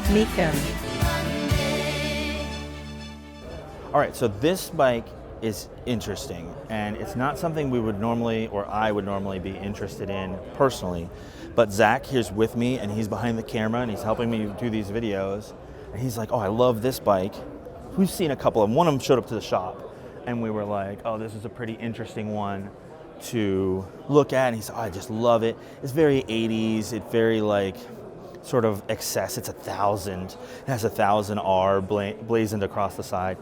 Mecum. All right, so this bike is interesting, and it's not something we would normally, or I would normally be interested in personally. But Zach here's with me, and he's behind the camera, and he's helping me do these videos. And he's like, oh, I love this bike. We've seen a couple of them. One of them showed up to the shop, and we were like, oh, this is a pretty interesting one to look at. And he said, oh, I just love it. It's very 80s. It's very like sort of excess. It's 1,000. It has a 1000R blazoned across the side.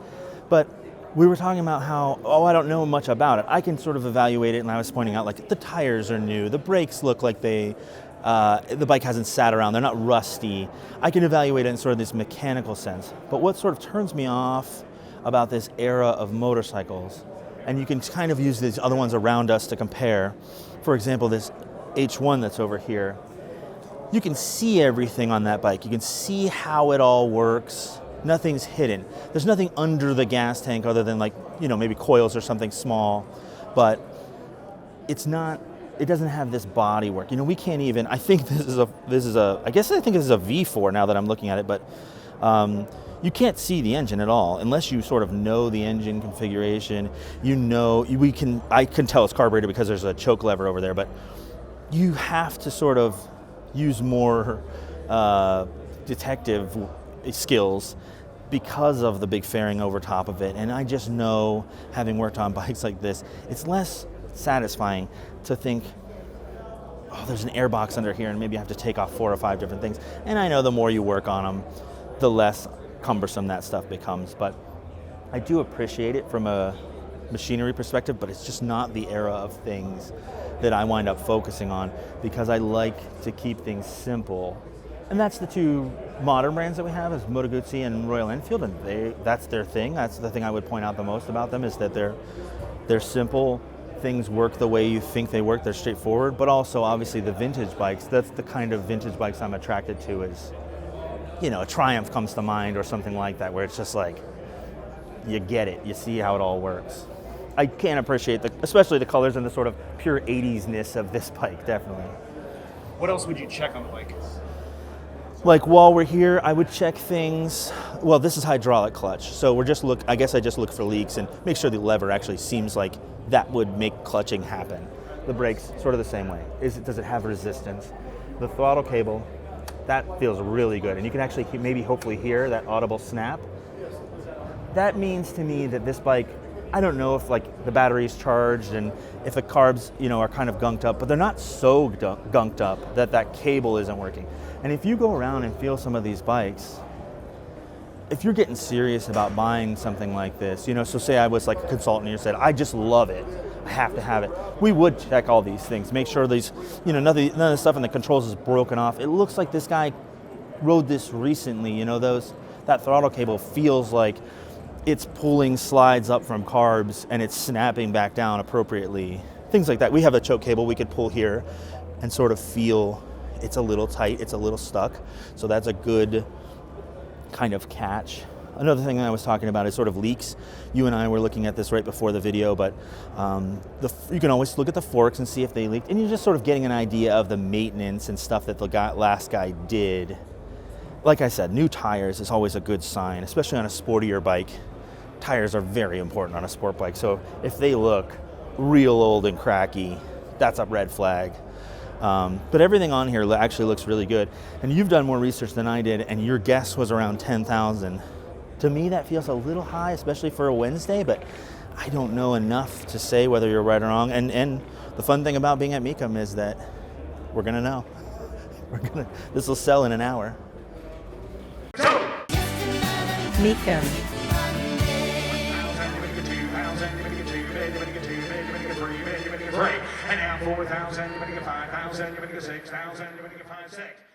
But we were talking about how, oh, I don't know much about it. I can sort of evaluate it, and I was pointing out like the tires are new, the brakes look like the bike hasn't sat around, they're not rusty. I can evaluate it in sort of this mechanical sense. But what sort of turns me off about this era of motorcycles, and you can kind of use these other ones around us to compare, for example, this H1 that's over here, you can see everything on that bike. You can see how it all works. Nothing's hidden. There's nothing under the gas tank other than like, you know, maybe coils or something small, but it doesn't have this body work. You know, we can't even, I think this is a, I guess I think this is a V4 now that I'm looking at it, but you can't see the engine at all unless you sort of know the engine configuration. You know, I can tell it's carbureted because there's a choke lever over there, but you have to sort of use more detective skills because of the big fairing over top of it. And I just know, having worked on bikes like this, it's less satisfying to think, oh, there's an airbox under here and maybe I have to take off 4 or 5 different things. And I know the more you work on them, the less cumbersome that stuff becomes. But I do appreciate it from a machinery perspective, but it's just not the era of things that I wind up focusing on, because I like to keep things simple. And that's the two modern brands that we have, is Moto Guzzi and Royal Enfield, and that's their thing. That's the thing I would point out the most about them, is that they're simple. Things work the way you think they work. They're straightforward, but also obviously the vintage bikes. That's the kind of vintage bikes I'm attracted to. Is, you know, a Triumph comes to mind or something like that, where it's just like, you get it, you see how it all works. I can't appreciate especially the colors and the sort of pure 80s-ness of this bike, definitely. What else would you check on the bike? Like while we're here, I would check things. Well, this is hydraulic clutch, so I guess I just look for leaks and make sure the lever actually seems like that would make clutching happen. The brakes, sort of the same way. Does it have resistance? The throttle cable, that feels really good, and you can actually maybe hopefully hear that audible snap. That means to me that this bike, I don't know if like the battery's charged and if the carbs, you know, are kind of gunked up, but they're not so gunked up that cable isn't working. And if you go around and feel some of these bikes, if you're getting serious about buying something like this, you know, so say I was like a consultant and you said, I just love it, I have to have it. We would check all these things, make sure these, you know, none of the stuff in the controls is broken off. It looks like this guy rode this recently, you know, that throttle cable feels like it's pulling slides up from carbs and it's snapping back down appropriately. Things like that. We have a choke cable we could pull here and sort of feel it's a little tight, it's a little stuck. So that's a good kind of catch. Another thing I was talking about is sort of leaks. You and I were looking at this right before the video, but you can always look at the forks and see if they leaked, and you're just sort of getting an idea of the maintenance and stuff that the last guy did. Like I said, new tires is always a good sign, especially on a sportier bike. Tires are very important on a sport bike, so if they look real old and cracky, that's a red flag. But everything on here actually looks really good. And you've done more research than I did, and your guess was around 10,000. To me, that feels a little high, especially for a Wednesday, but I don't know enough to say whether you're right or wrong. And the fun thing about being at Mecum is that we're gonna know. This will sell in an hour. Mecum. And now 4,000, you're going to get 5,000, you're going to get 6,000, you're going to get 5,600.